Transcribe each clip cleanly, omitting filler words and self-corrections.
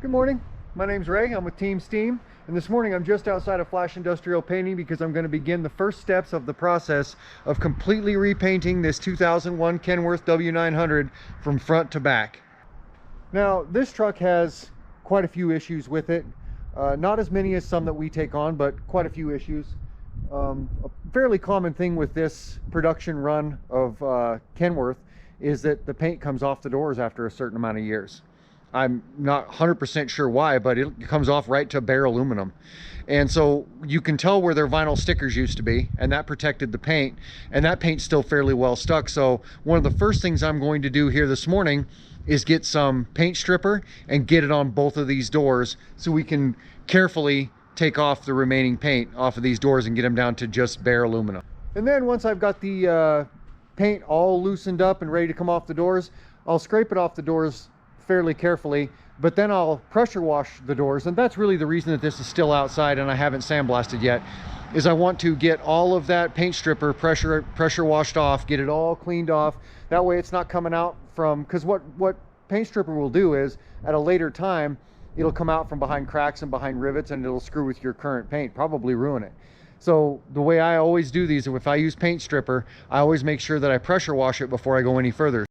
Good morning, my name's Ray, I'm with Team S.T.E.A.M, and this morning I'm just outside of Flash Industrial Painting because I'm going to begin the first steps of the process of completely repainting this 2001 Kenworth W900 from front to back. Now, this truck has quite a few issues with it, not as many as some that we take on, but quite a few issues. A fairly common thing with this production run of Kenworth is that the paint comes off the doors after a certain amount of years. I'm not 100% sure why, but it comes off right to bare aluminum. And so you can tell where their vinyl stickers used to be, and that protected the paint, and that paint's still fairly well stuck. So one of the first things I'm going to do here this morning is get some paint stripper and get it on both of these doors so we can carefully take off the remaining paint off of these doors and get them down to just bare aluminum. And then once I've got the paint all loosened up and ready to come off the doors, I'll scrape it off the doors fairly carefully, but then I'll pressure wash the doors. And that's really the reason that this is still outside and I haven't sandblasted yet, is I want to get all of that paint stripper pressure washed off, get it all cleaned off. That way it's not coming out from, because what paint stripper will do is at a later time it'll come out from behind cracks and behind rivets, and it'll screw with your current paint, probably ruin it. So the way I always do these, if I use paint stripper, I always make sure that I pressure wash it before I go any further.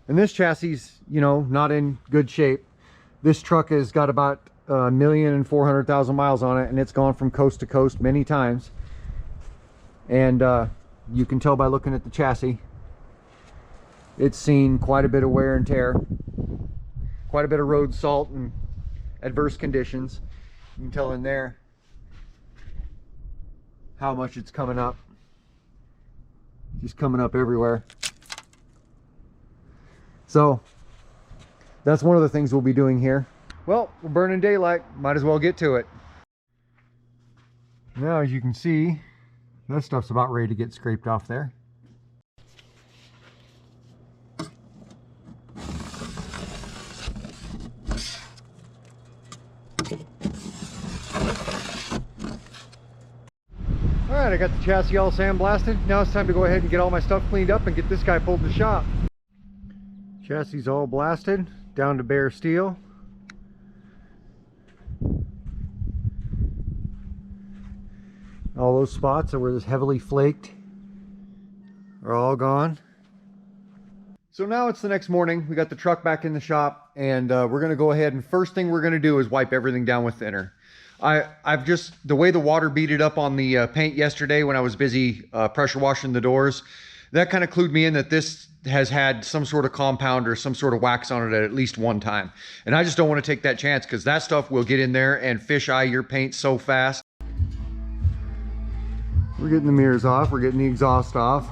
And this chassis is, you know, not in good shape. This truck has got about 1,400,000 miles on it, and it's gone from coast to coast many times. And you can tell by looking at the chassis, it's seen quite a bit of wear and tear, quite a bit of road salt and adverse conditions. You can tell in there how much it's coming up. Just coming up everywhere. So that's one of the things we'll be doing here. Well, we're burning daylight, might as well get to it. Now, as you can see, that stuff's about ready to get scraped off there. Alright, I got the chassis all sandblasted. Now it's time to go ahead and get all my stuff cleaned up and get this guy pulled to the shop. Chassis all blasted down to bare steel. All those spots that were heavily flaked are all gone. So now it's the next morning. We got the truck back in the shop, and we're going to go ahead, and first thing we're going to do is wipe everything down with thinner. I've just, the way the water beat it up on the paint yesterday when I was busy pressure washing the doors, that kind of clued me in that this has had some sort of compound or some sort of wax on it at least one time. And I just don't want to take that chance, because that stuff will get in there and fish eye your paint so fast. We're getting the mirrors off, we're getting the exhaust off.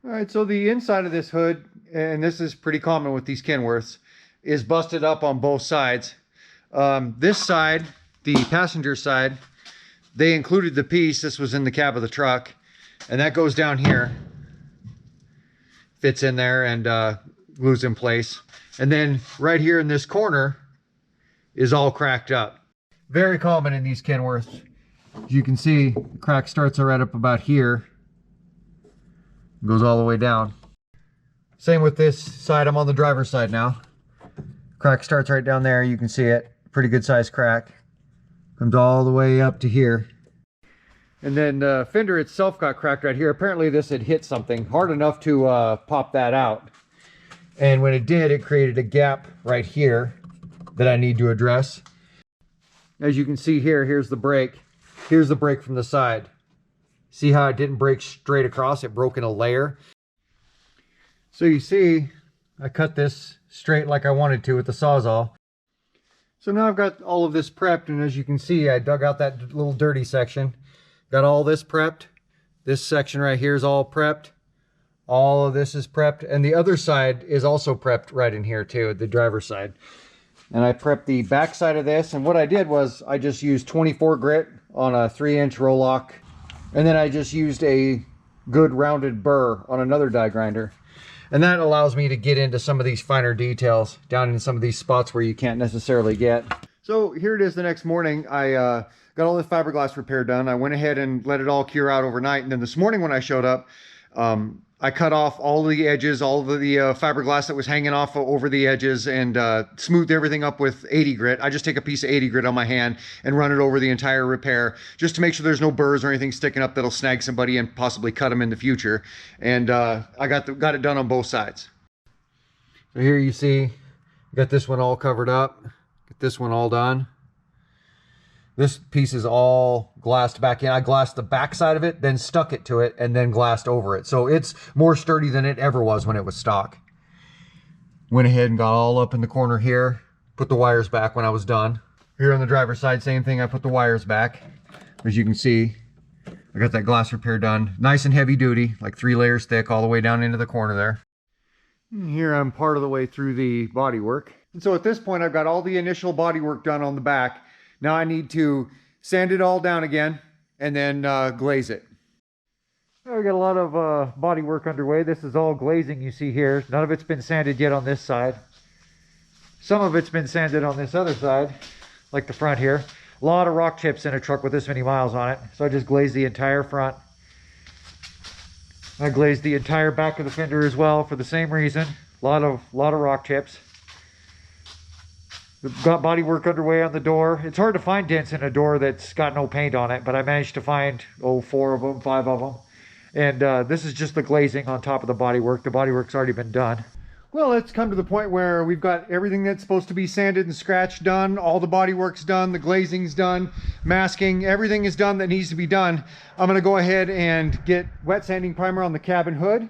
All right, so the inside of this hood, and this is pretty common with these Kenworths, is busted up on both sides. This side, the passenger side, they included the piece. This was in the cab of the truck, and that goes down here, fits in there and glues in place. And then right here in this corner is all cracked up. Very common in these Kenworths. As you can see, the crack starts right up about here, goes all the way down. Same with this side. I'm on the driver's side now. Crack starts right down there. You can see it. Pretty good size crack. Comes all the way up to here. And then the fender itself got cracked right here. Apparently this had hit something hard enough to pop that out. And when it did, it created a gap right here that I need to address. As you can see here, here's the brake. Here's the brake from the side. See how it didn't break straight across? It broke in a layer. So you see, I cut this straight like I wanted to with the Sawzall. So now I've got all of this prepped, and as you can see, I dug out that little dirty section. Got all this prepped. This section right here is all prepped. All of this is prepped, and the other side is also prepped right in here too, the driver's side. And I prepped the back side of this, and what I did was I just used 24 grit on a 3-inch roll lock, and then I just used a good rounded burr on another die grinder. And that allows me to get into some of these finer details down in some of these spots where you can't necessarily get. So here it is the next morning. I got all the fiberglass repair done. I went ahead and let it all cure out overnight. And then this morning when I showed up, I cut off all the edges, all of the fiberglass that was hanging off over the edges, and smoothed everything up with 80 grit. I just take a piece of 80 grit on my hand and run it over the entire repair just to make sure there's no burrs or anything sticking up that'll snag somebody and possibly cut them in the future. And I got it done on both sides. So here you see, got this one all covered up, get this one all done. This piece is all glassed back in. I glassed the back side of it, then stuck it to it, and then glassed over it. So it's more sturdy than it ever was when it was stock. Went ahead and got all up in the corner here. Put the wires back when I was done. Here on the driver's side, same thing. I put the wires back. As you can see, I got that glass repair done. Nice and heavy duty, like 3 layers thick all the way down into the corner there. And here I'm part of the way through the bodywork. And so at this point, I've got all the initial bodywork done on the back. Now I need to sand it all down again and then glaze it. We got a lot of body work underway. This is all glazing you see here. None of it's been sanded yet on this side. Some of it's been sanded on this other side, like the front here. A lot of rock chips in a truck with this many miles on it. So I just glazed the entire front. I glazed the entire back of the fender as well for the same reason. A lot of rock chips. We've got body work underway on the door. It's hard to find dents in a door that's got no paint on it, but I managed to find, 4 of them, 5 of them. And this is just the glazing on top of the body work. The body work's already been done. Well, it's come to the point where we've got everything that's supposed to be sanded and scratched done. All the body work's done, the glazing's done, masking, everything is done that needs to be done. I'm gonna go ahead and get wet sanding primer on the cabin hood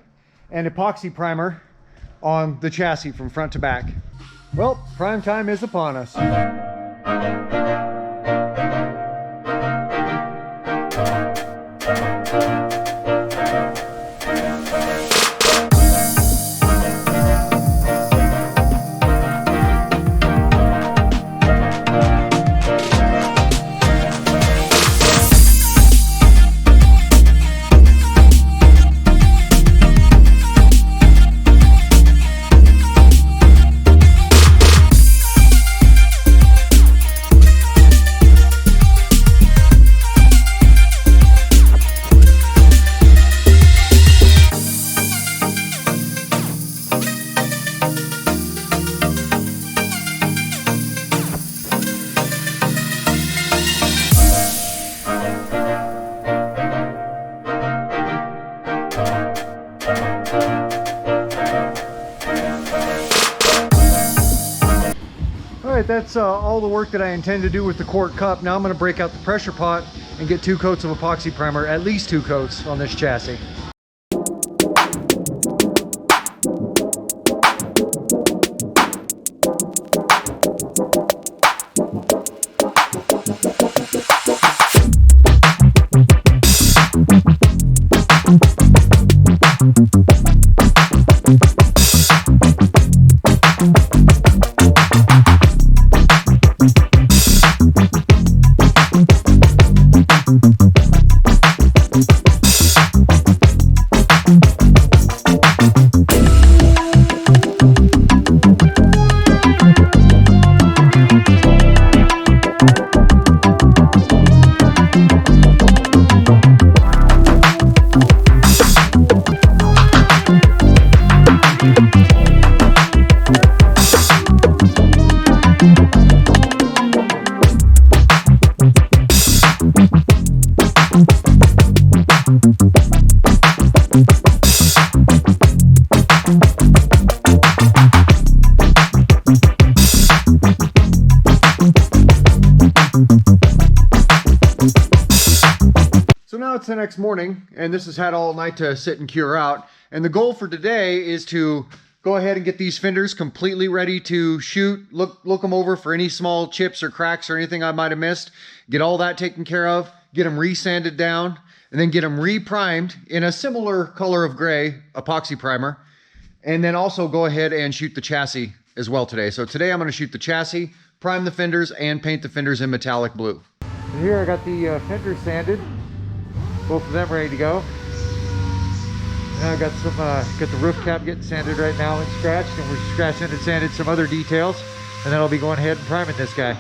and epoxy primer on the chassis from front to back. Well, prime time is upon us. That's all the work that I intend to do with the quart cup. Now I'm going to break out the pressure pot and get 2 coats of epoxy primer, at least 2 coats on this chassis. It's the next morning, and this has had all night to sit and cure out. And the goal for today is to go ahead and get these fenders completely ready to shoot, look them over for any small chips or cracks or anything I might have missed, get all that taken care of, get them re-sanded down, and then get them re-primed in a similar color of gray epoxy primer, and then also go ahead and shoot the chassis as well today. So today I'm going to shoot the chassis, prime the fenders, and paint the fenders in metallic blue. And here I got the fenders sanded, both of them ready to go. Now I got some, got the roof cap getting sanded right now and scratched, and we're scratching and sanded some other details, and then I'll be going ahead and priming this guy.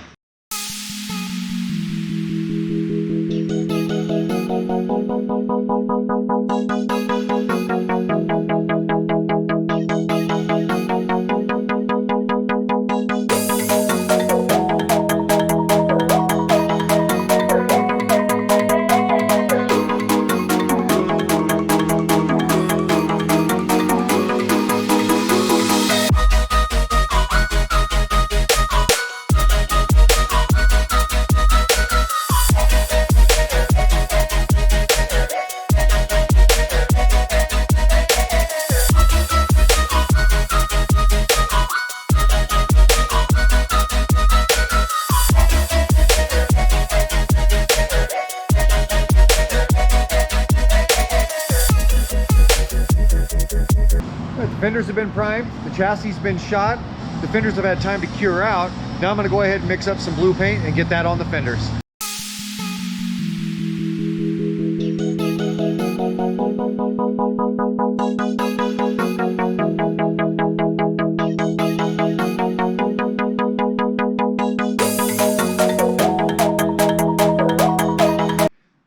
The fenders have been primed, the chassis has been shot, the fenders have had time to cure out. Now I'm going to go ahead and mix up some blue paint and get that on the fenders.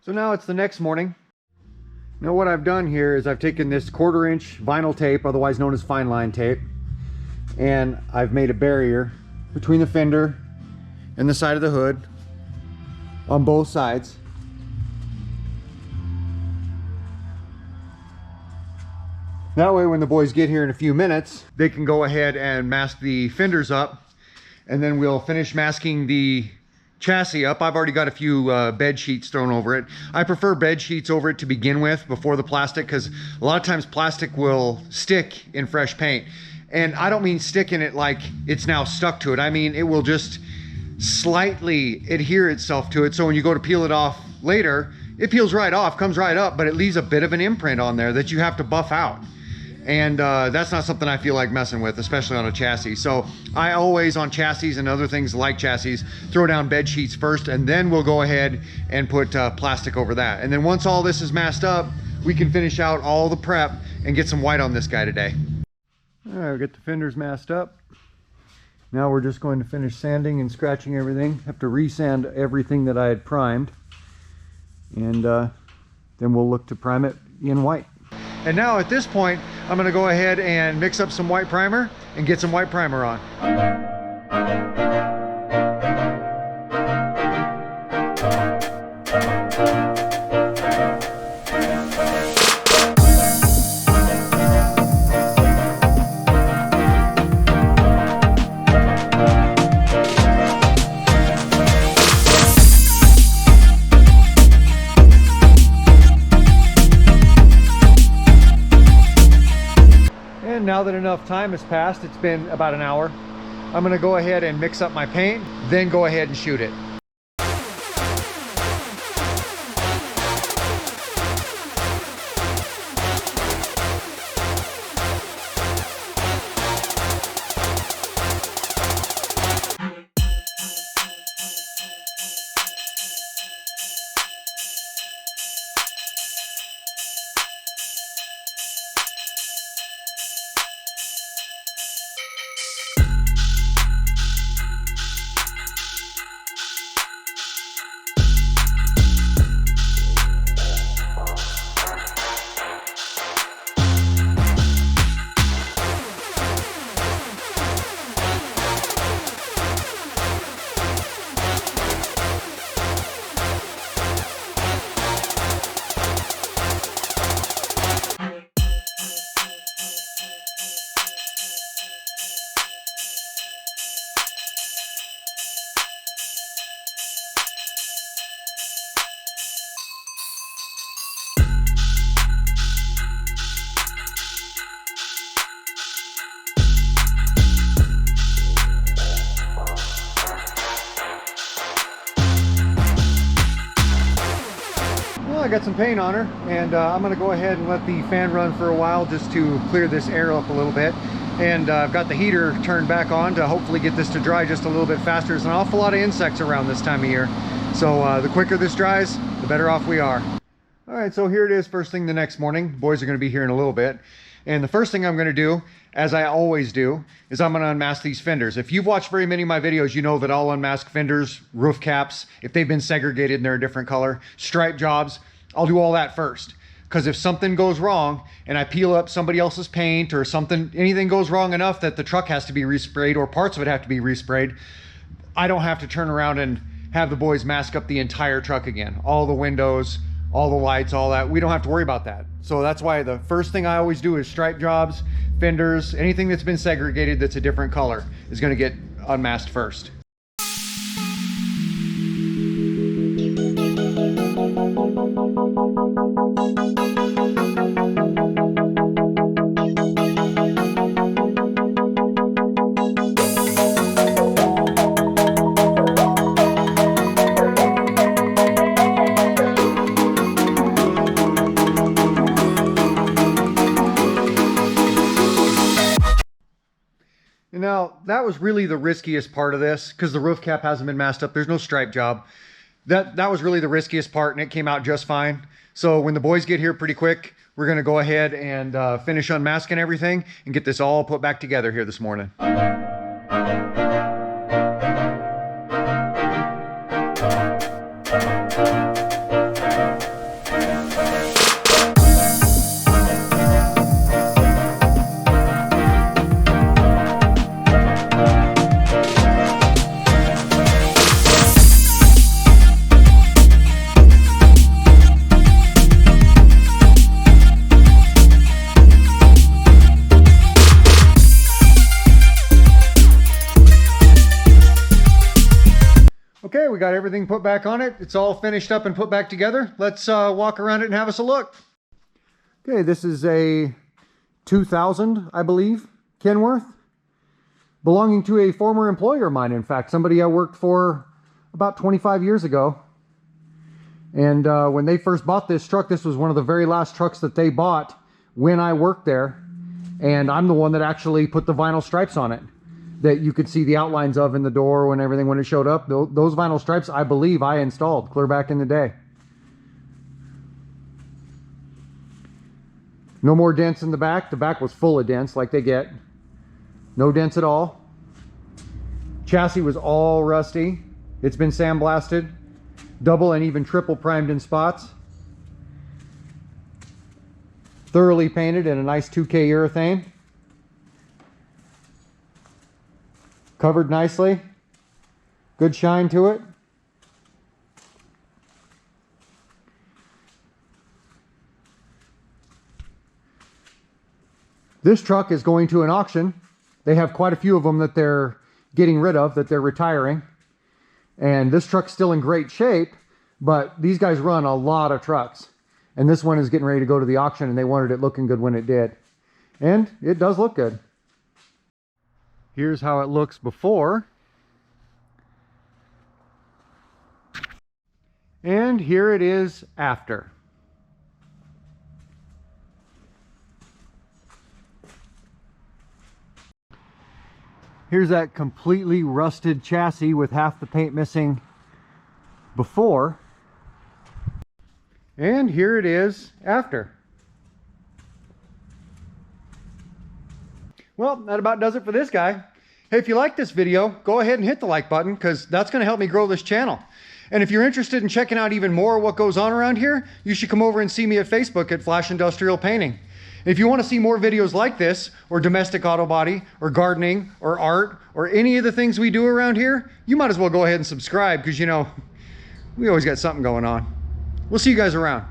So now it's the next morning. Now what I've done here is I've taken this 1/4 inch vinyl tape, otherwise known as fine line tape, and I've made a barrier between the fender and the side of the hood on both sides. That way when the boys get here in a few minutes, they can go ahead and mask the fenders up, and then we'll finish masking the chassis up. I've already got a few bed sheets thrown over it. I prefer bed sheets over it to begin with before the plastic, because a lot of times plastic will stick in fresh paint. And I don't mean stick in it like it's now stuck to it. I mean it will just slightly adhere itself to it, so when you go to peel it off later, it peels right off, comes right up, but it leaves a bit of an imprint on there that you have to buff out. And that's not something I feel like messing with, especially on a chassis. So I always, on chassis and other things like chassis, throw down bed sheets first, and then we'll go ahead and put plastic over that. And then once all this is masked up, we can finish out all the prep and get some white on this guy today. All right, we'll get the fenders masked up. Now we're just going to finish sanding and scratching everything. Have to resand everything that I had primed. And then we'll look to prime it in white. And now at this point, I'm going to go ahead and mix up some white primer and get some white primer on. Now that enough time has passed, it's been about an hour, I'm going to go ahead and mix up my paint, then go ahead and shoot it. I got some paint on her, and I'm going to go ahead and let the fan run for a while just to clear this air up a little bit. And I've got the heater turned back on to hopefully get this to dry just a little bit faster. There's an awful lot of insects around this time of year. So the quicker this dries, the better off we are. All right, so here it is first thing the next morning. The boys are gonna be here in a little bit. And the first thing I'm gonna do, as I always do, is I'm gonna unmask these fenders. If you've watched very many of my videos, you know that I'll unmask fenders, roof caps, if they've been segregated and they're a different color, stripe jobs, I'll do all that first. Because if something goes wrong and I peel up somebody else's paint or something, anything goes wrong enough that the truck has to be resprayed or parts of it have to be resprayed, I don't have to turn around and have the boys mask up the entire truck again. All the windows, all the lights, all that. We don't have to worry about that. So that's why the first thing I always do is stripe jobs, fenders, anything that's been segregated that's a different color is going to get unmasked first. Now, that was really the riskiest part of this because the roof cap hasn't been masked up. There's no stripe job. That was really the riskiest part, and it came out just fine. So when the boys get here pretty quick, we're going to go ahead and finish unmasking everything and get this all put back together here this morning. Okay, we got everything put back on it. It's all finished up and put back together. Let's walk around it and have us a look. Okay, this is a 2000, I believe, Kenworth, belonging to a former employer of mine. In fact, somebody I worked for about 25 years ago. And when they first bought this truck, this was one of the very last trucks that they bought when I worked there. And I'm the one that actually put the vinyl stripes on it that you could see the outlines of in the door when everything, when it showed up. Those vinyl stripes, I believe I installed clear back in the day. No more dents in the back. The back was full of dents like they get. No dents at all. Chassis was all rusty. It's been sandblasted, double and even triple primed in spots. Thoroughly painted in a nice 2K urethane. Covered nicely, good shine to it. This truck is going to an auction. They have quite a few of them that they're getting rid of, that they're retiring. And this truck's still in great shape, but these guys run a lot of trucks. And this one is getting ready to go to the auction, and they wanted it looking good when it did. And it does look good. Here's how it looks before. And here it is after. Here's that completely rusted chassis with half the paint missing before. And here it is after. Well, that about does it for this guy. Hey, if you like this video, go ahead and hit the like button because that's going to help me grow this channel. And if you're interested in checking out even more of what goes on around here, you should come over and see me at Facebook at Flash Industrial Painting. If you want to see more videos like this, or domestic auto body, or gardening, or art, or any of the things we do around here, you might as well go ahead and subscribe because, you know, we always got something going on. We'll see you guys around.